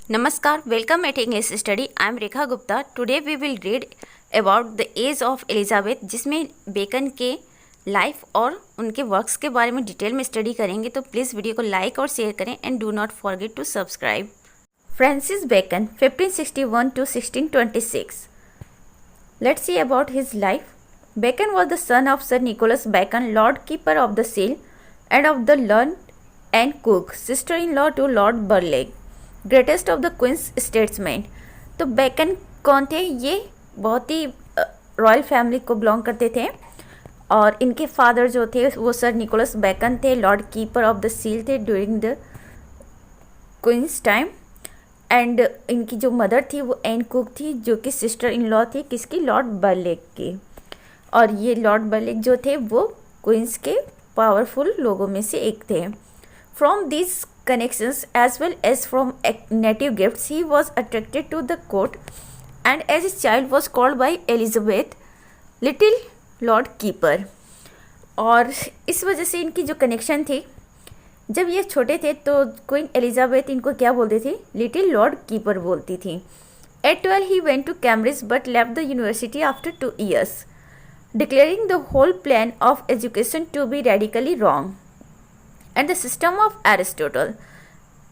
Namaskar, welcome at English Study. I am Rekha Gupta. Today we will read about the age of Elizabeth, जिसमें bacon के life और उनके works के बारे में डिटेल में स्टडी करेंगे. तो प्लीज़ वीडियो को लाइक और शेयर करें and do not forget to subscribe. Francis Bacon 1561 to 1626. Let's see about his life. Bacon was the son of Sir Nicholas Bacon, Lord Keeper of the Seal, and of the learned Anne Cook, sister-in-law to Lord Burleigh, greatest of the queen's statesmen. तो Bacon कौन थे? ये बहुत ही royal family को belong करते थे और इनके फादर जो थे वो सर निकोलस बेकन थे, lord keeper of the seal थे during the queen's time. And इनकी जो मदर थी वो एन कुक थी, जो कि सिस्टर इन लॉ थी किसकी? लॉर्ड बर्लेग की. और ये लॉर्ड बर्लेग जो थे वो क्वींस के पावरफुल लोगों में से एक थे. From this connections as well as from native gifts he was attracted to the court and as a child was called by Elizabeth little Lord keeper. और इस वजह से इनकी जो कनेक्शन थी, जब ये छोटे थे तो क्वीन एलिजाबेथ इनको क्या बोलती थी? लिटिल लॉर्ड कीपर बोलती थी. At 12 he went to Cambridge but left the university after 2 years, declaring the whole plan of education to be radically wrong and the system of Aristotle.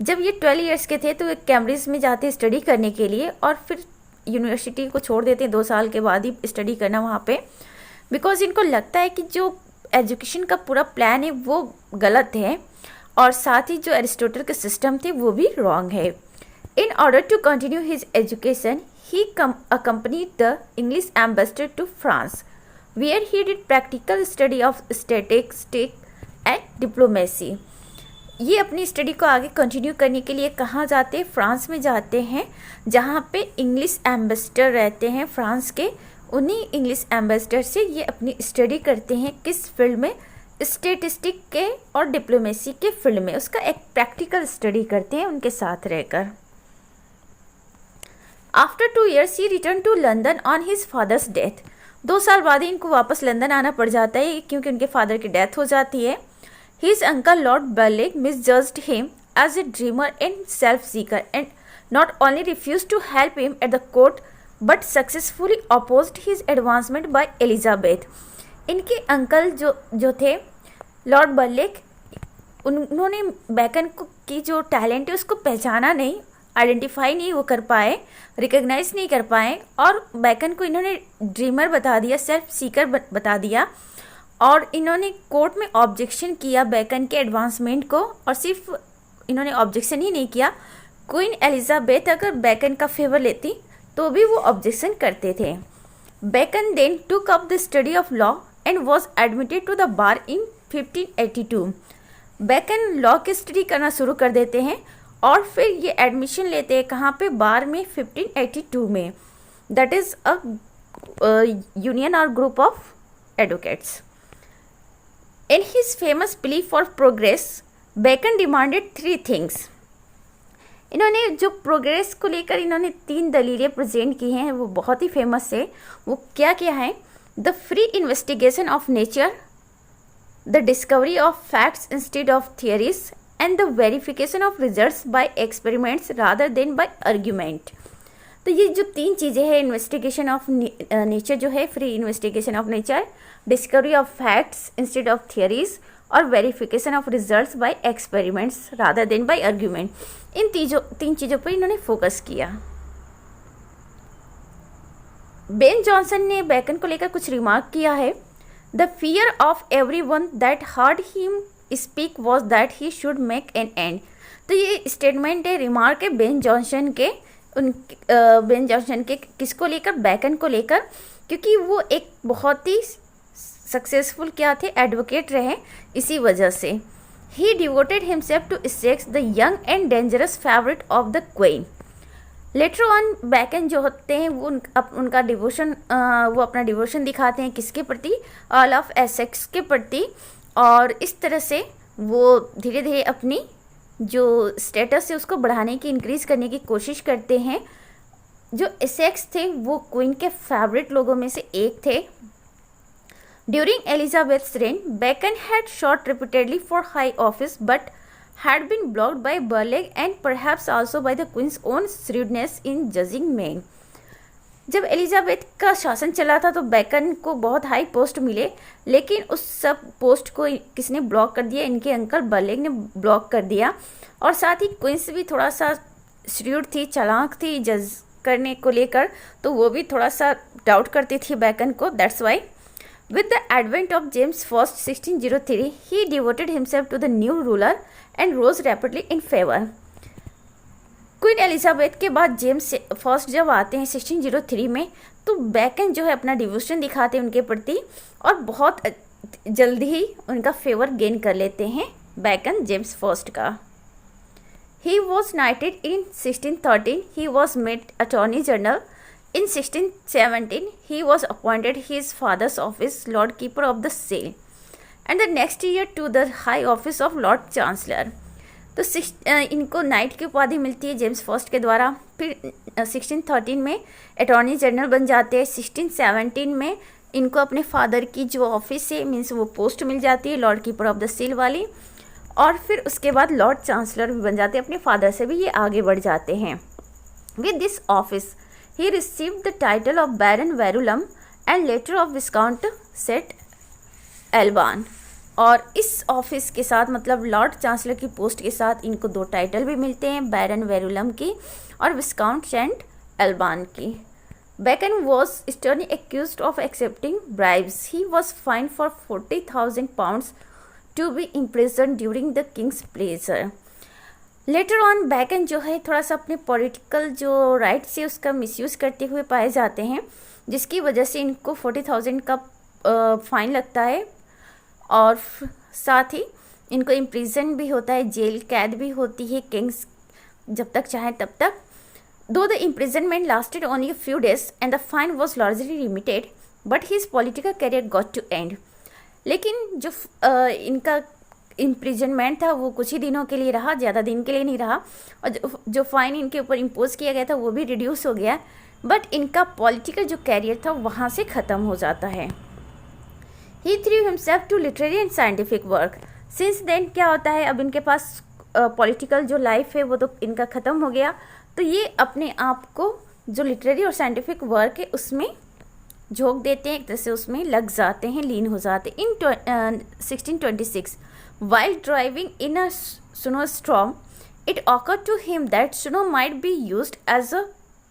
जब ये 12 years के थे तो एक कैम्ब्रिज में जाते स्टडी करने के लिए और फिर यूनिवर्सिटी को छोड़ देते हैं 2 साल के बाद ही स्टडी करना वहाँ पे, बिकॉज इनको लगता है कि जो एजुकेशन का पूरा प्लान है वो गलत है और साथ ही जो एरिस्टोटल के सिस्टम थे वो भी रॉन्ग है. In order to continue his education he accompanied the English ambassador to France where he did practical study of statistics and diplomacy. ये अपनी स्टडी को आगे कंटिन्यू करने के लिए कहाँ जाते हैं? फ्रांस में जाते हैं, जहाँ पे इंग्लिश एम्बेसडर रहते हैं फ्रांस के. उन्हीं इंग्लिश एम्बेसडर से ये अपनी स्टडी करते हैं किस फील्ड में? स्टैटिस्टिक के और डिप्लोमेसी के फील्ड में. उसका एक प्रैक्टिकल स्टडी करते हैं उनके साथ रहकर. After 2 years he return to London on his father's death. 2 साल बाद ही इनको वापस लंदन आना पड़ जाता है क्योंकि उनके फादर की डेथ हो जाती है. His uncle Lord Burleigh misjudged him as a dreamer and self-seeker and not only refused to help him at the court but successfully opposed his advancement by Elizabeth. इनके अंकल जो थे Lord बर्लेग, उन्होंने bacon की जो talent है उसको पहचाना नहीं, आइडेंटिफाई नहीं वो कर पाए, रिकग्नाइज नहीं कर पाए और बेकन को इन्होंने ड्रीमर बता दिया, सेल्फ सीकर बता दिया. और इन्होंने कोर्ट में ऑब्जेक्शन किया बेकन के एडवांसमेंट को. और सिर्फ इन्होंने ऑब्जेक्शन ही नहीं किया, क्वीन एलिजाबेथ अगर बेकन का फेवर लेती तो भी वो ऑब्जेक्शन करते थे. Bacon then took up the study of law and was admitted to the bar in 1582. Bacon law की स्टडी करना शुरू कर देते हैं और फिर ये एडमिशन लेते हैं कहाँ पे? बार में 1582 में. दैट इज़ अ यूनियन और group of advocates. In his famous plea for progress, Bacon demanded 3 things. इन्होंने जो प्रोग्रेस को लेकर इन्होंने 3 दलीलें प्रेजेंट की हैं वो बहुत ही फेमस है. वो क्या क्या है? The free investigation of nature, the discovery of facts instead of theories and the verification of results by experiments rather than by argument. तो ये जो 3 चीज़ें हैं, इन्वेस्टिगेशन ऑफ नेचर जो है, free investigation of nature, discovery of facts instead of theories और verification of results by experiments rather than by argument. इन 3 चीज़ों पर इन्होंने फोकस किया. बेन जॉनसन ने बेकन को लेकर कुछ रिमार्क किया है. The fear of every one that heard him speak was that he should make an and. तो ये स्टेटमेंट है, रिमार्क है बेन जॉनसन के. बेन जॉनसन के किसको लेकर? बेकन को लेकर, क्योंकि वो एक बहुत ही सक्सेसफुल क्या थे? एडवोकेट रहे. इसी वजह से ही devoted himself to Essex, the young and dangerous favourite of the queen. Later on Bacon जो होते हैं वो उनका डिवोशन, वो अपना डिवोशन दिखाते हैं किसके प्रति? अर्ल ऑफ एसेक्स के प्रति. और इस तरह से वो धीरे धीरे अपनी जो स्टेटस है उसको बढ़ाने की, इंक्रीज करने की कोशिश करते हैं. जो एसेक्स थे वो क्वीन के फेवरेट लोगों में से एक थे. During Elizabeth's reign, Bacon had sought repeatedly for high office but had been blocked by Burleigh and perhaps also by the Queen's own shrewdness in judging men. जब एलिजाबेथ का शासन चला था तो बेकन को बहुत हाई पोस्ट मिले, लेकिन उस सब पोस्ट को किसने ब्लॉक कर दिया? इनके अंकल बर्लेग ने ब्लॉक कर दिया। और साथ ही क्वींस भी थोड़ा सा श्रीड थी, चालाक थी जज करने को लेकर, तो वो भी थोड़ा सा डाउट करती थी बेकन को। That's why with the advent of James I 1603 he devoted himself to the new ruler and rose rapidly in favor. Queen Elizabeth के बाद जेम्स फर्स्ट जब आते हैं 1603 में, तो बेकन जो है अपना डिवोशन दिखाते हैं उनके प्रति और बहुत जल्दी ही उनका फेवर गेन कर लेते हैं बेकन जेम्स फर्स्ट का। He was नाइटेड in 1613, he was made attorney general. In 1617, he was appointed his father's office, Lord Keeper of the Sale, and the next year to the high office of Lord Chancellor. तो इनको night की उपाधि मिलती है James first के द्वारा। फिर 1613 में अटॉर्नी जनरल बन जाते हैं। 1617 में इनको अपने फादर की जो ऑफिस है मीन्स वो पोस्ट मिल जाती है, Lord keeper of the seal वाली। और फिर उसके बाद लॉर्ड चांसलर भी बन जाते हैं, अपने फादर से भी ये आगे बढ़ जाते हैं। With this office he received the title of Baron Verulam and later of Viscount St. Alban। और इस ऑफिस के साथ मतलब लॉर्ड चांसलर की पोस्ट के साथ इनको दो टाइटल भी मिलते हैं, बैरन वेरुलम की और विस्काउंट सेंट एल्बान की। Bacon was sternly accused of accepting bribes. He was fined for 40,000 pounds to be imprisoned during the king's pleasure. Later on Bacon जो है थोड़ा सा अपने पॉलिटिकल जो राइट्स है उसका मिसयूज़ करते हुए पाए जाते हैं, जिसकी वजह से इनको 40,000 का फाइन लगता है और साथ ही इनको इम्प्रिजन भी होता है, जेल कैद भी होती है किंग्स जब तक चाहे तब तक। दो the imprisonment lasted only a few days and the fine was largely limited, but his political career got to end। लेकिन जो इनका इम्प्रिजनमेंट था वो कुछ ही दिनों के लिए रहा, ज़्यादा दिन के लिए नहीं रहा, और जो फाइन इनके ऊपर इम्पोज किया गया था वो भी रिड्यूस हो गया, बट इनका पॉलिटिकल जो कैरियर था वहाँ से ख़त्म हो जाता है। He threw himself to literary and scientific work. Since then क्या होता है, अब इनके पास पॉलिटिकल जो लाइफ है वो तो इनका ख़त्म हो गया, तो ये अपने आप को जो लिटरेरी और साइंटिफिक वर्क है उसमें झोंक देते हैं, एक तरह से उसमें लग जाते हैं, लीन हो जाते हैं। इन 1626 while driving in a snowstorm, it occurred to him that snow might be used as a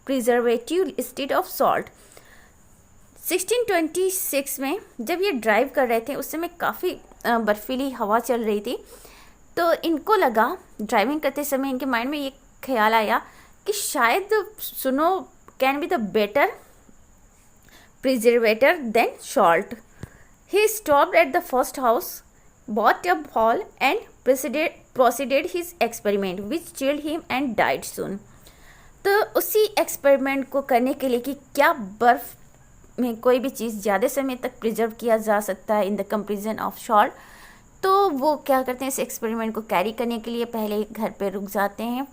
preservative instead of salt। 1626 में जब ये ड्राइव कर रहे थे उस समय काफ़ी बर्फीली हवा चल रही थी, तो इनको लगा ड्राइविंग करते समय इनके माइंड में ये ख्याल आया कि शायद snow can be the better preservator than salt. He stopped at the first house, bought a ball and proceeded his experiment which chilled him and died soon। तो उसी एक्सपेरिमेंट को करने के लिए कि क्या बर्फ़ में कोई भी चीज़ ज़्यादा समय तक प्रिजर्व किया जा सकता है in the comparison of salt, तो वो क्या करते हैं, इस एक्सपेरिमेंट को कैरी करने के लिए पहले घर पे रुक जाते हैं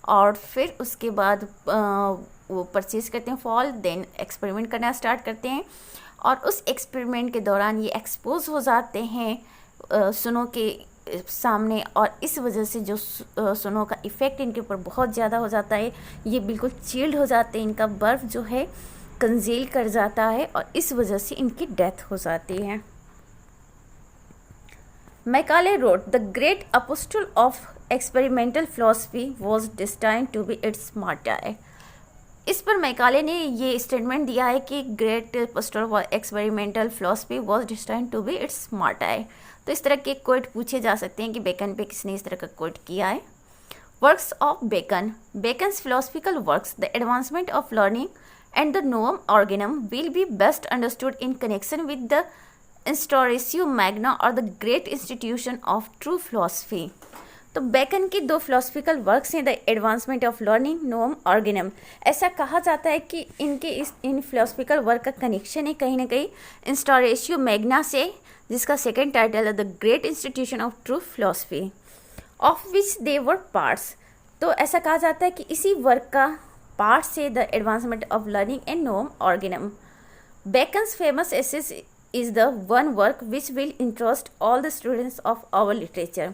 और फिर उसके बाद वो परचेज़ करते हैं फॉल, देन एक्सपेरिमेंट करना स्टार्ट करते हैं और उस एक्सपेरिमेंट के दौरान ये एक्सपोज हो जाते हैं सुनो के सामने, और इस वजह से जो सुनो का इफ़ेक्ट इनके ऊपर बहुत ज़्यादा हो जाता है, ये बिल्कुल चिल्ड हो जाते हैं, इनका बर्फ़ जो है कंजेल कर जाता है और इस वजह से इनकी डेथ हो जाती है। Macaulay wrote the great apostle of experimental philosophy was destined to be its martyr. इस पर मैकाले ने ये स्टेटमेंट दिया है कि great apostle of experimental philosophy was destined to be its martyr. तो इस तरह के कोट पूछे जा सकते हैं कि बेकन पे किसने इस तरह का कोट किया है। Works of Bacon, Bacon's philosophical works, the Advancement of Learning and the Novum Organum will be best understood in connection with the Instauratio Magna और the Great Institution of True Philosophy. तो Bacon की दो philosophical works हैं, the Advancement of Learning, Novum Organum. ऐसा कहा जाता है कि इनके इन फिलोसफिकल वर्क का कनेक्शन है कहीं ना कहीं इंस्टोरेसियो मैग्ना से, जिसका सेकेंड टाइटल है the Great Institution of True philosophy, of which they were parts. तो ऐसा कहा जाता है कि इसी वर्क का पार्ट से the Advancement of Learning and Novum Organum. Bacon's famous essays is the one work which will interest all the students of our literature.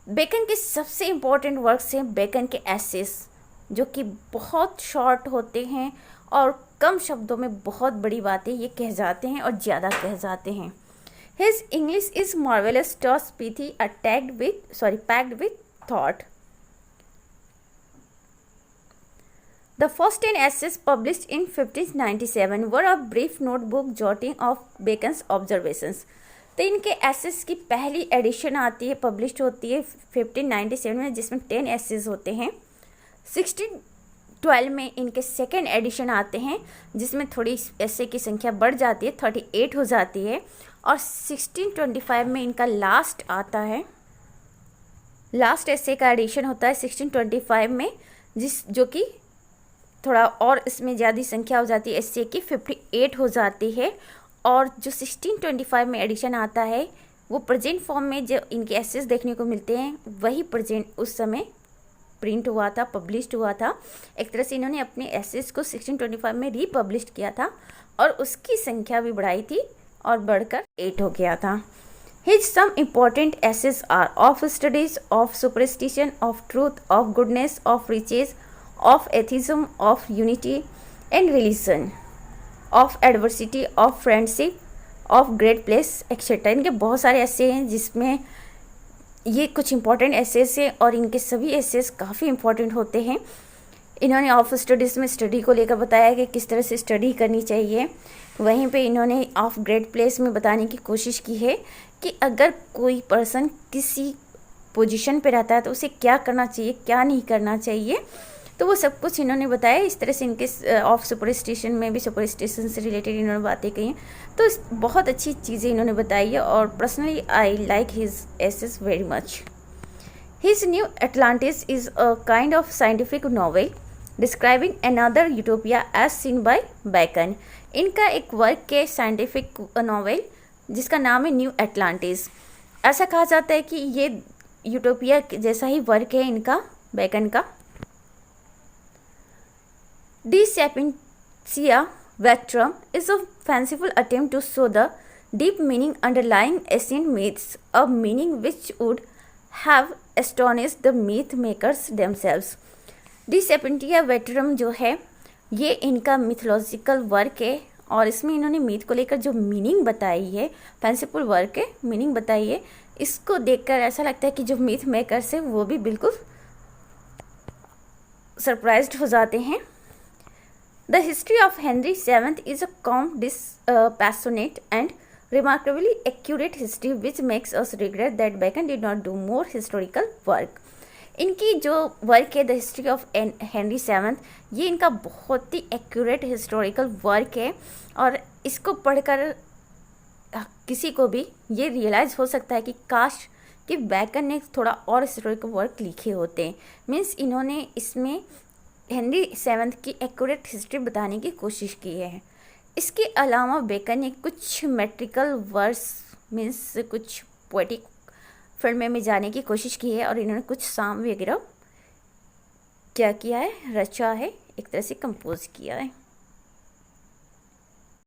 Bacon के सबसे इम्पोर्टेंट वर्क्स हैं बेकन के एसेस, जो कि बहुत शॉर्ट होते हैं और कम शब्दों में बहुत बड़ी बातें ये कह जाते हैं और ज़्यादा कह जाते हैं। His English is marvellous terse pithy packed with thought. The first 10 essays published in 1597 were a brief notebook jotting of Bacon's observations। तो इनके एसेस की पहली एडिशन आती है, पब्लिश होती है 1597 में, जिसमें 10 एसेस होते हैं। 1612 में इनके सेकेंड एडिशन आते हैं, जिसमें थोड़ी एसे की संख्या बढ़ जाती है, 38 हो जाती है। और 1625 में इनका लास्ट आता है, लास्ट एसे का एडिशन होता है 1625 में, जो कि थोड़ा और इसमें ज़्यादा संख्या हो जाती है एसे की, 58 हो जाती है। और जो 1625 में एडिशन आता है वो प्रेजेंट फॉर्म में जो इनके एसेस देखने को मिलते हैं वही प्रेजेंट उस समय प्रिंट हुआ था, पब्लिश्ड हुआ था। एक तरह से इन्होंने अपने एसेस को 1625 में रीपब्लिश किया था और उसकी संख्या भी बढ़ाई थी और बढ़कर 8 हो गया था। His some important essays are of studies of superstition, of truth, of goodness, of riches, of atheism, of unity and religion, of adversity, of friendship, of great place, etc. इनके बहुत सारे ऐसे हैं जिसमें ये कुछ इंपॉर्टेंट एसेस हैं और इनके सभी एसेस काफ़ी इंपॉर्टेंट होते हैं। इन्होंने ऑफ स्टडीज़ में स्टडी को लेकर बताया कि किस तरह से स्टडी करनी चाहिए। वहीं पे इन्होंने ऑफ ग्रेट प्लेस में बताने की कोशिश की है कि अगर कोई पर्सन किसी पोजीशन पे रहता है तो उसे क्या करना चाहिए, क्या नहीं करना चाहिए, तो वो सब कुछ इन्होंने बताया। इस तरह से इनके ऑफ सुपरस्टिशन में भी सुपरस्टिशन से रिलेटेड इन्होंने बातें कही हैं, तो बहुत अच्छी चीज़ें इन्होंने बताई है और personally I like his essays very much. His new Atlantis is a kind of scientific novel describing another utopia as seen by Bacon. इनका एक वर्क है साइंटिफिक नॉवेल जिसका नाम है न्यू एटलांटिस। ऐसा कहा जाता है कि ये यूटोपिया जैसा ही वर्क है इनका, बैकन का। De Sapientia Veterum is a fanciful attempt to show the deep meaning underlying ancient myths, a meaning which would have astonished the myth makers themselves। De Sapientia Veterum जो है ये इनका mythological work है और इसमें इन्होंने myth को लेकर जो मीनिंग बताई है, फैंसीफुल वर्क है, मीनिंग बताई है, इसको देखकर ऐसा लगता है कि जो मीथ मेकर्स है वो भी बिल्कुल सरप्राइज्ड हो जाते हैं। The history of Henry VII is a calm, dispassionate and remarkably accurate history which makes us regret that Bacon did not do more historical work। इनकी जो वर्क है the history of Henry seventh, ये इनका बहुत ही accurate historical work है और इसको पढ़कर किसी को भी ये रियलाइज़ हो सकता है कि काश कि बैकन ने थोड़ा और हिस्टोरिकल वर्क लिखे होते। मीन्स इन्होंने इसमें हेनरी सेवन्थ की एक्यूरेट हिस्ट्री बताने की कोशिश की है। इसके अलावा बेकन ने कुछ मेट्रिकल वर्स मीन्स कुछ पोएटिक फिल्म में जाने की कोशिश की है और इन्होंने कुछ साम वगैरह क्या किया है, रचा है, एक तरह से कंपोज किया है।